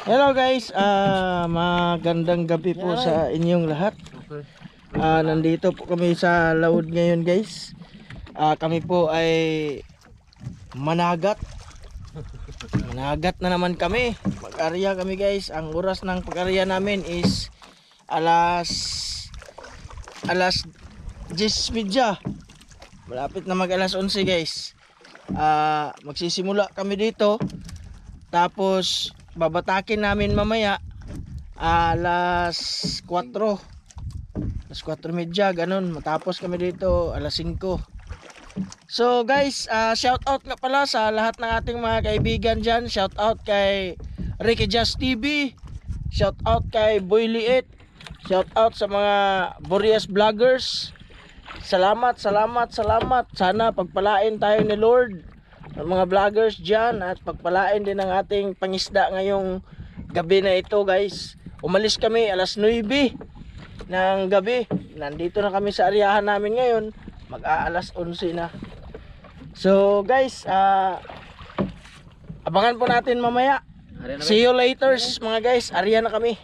Hello guys, magandang gabi po sa inyong lahat. Nandito po kami sa Laud ngayon guys. Kami po ay managat. Managat na naman kami. Mag-arya kami guys. Ang oras ng pag-arya namin is alas 10:30. Malapit na mag alas 11 guys. Magsisimula kami dito. Tapos babatakin namin mamaya alas 4. Alas 4:30 ganun. Matapos kami dito alas 5. So guys, shout out nga pala sa lahat ng ating mga kaibigan dyan. Shout out kay Ricky Just TV. Shout out kay Boy Liit. Shout out sa mga Boreas Vloggers. Salamat. Sana pagpalain tayo ni Lord ang mga vloggers dyan, at pagpalain din ang ating pangisda ngayong gabi na ito guys. Umalis kami alas 9 ng gabi. Nandito na kami sa aryahan namin ngayon. Mag-aalas 11 na. So guys, abangan po natin mamaya. See you later mga guys. Arya na kami.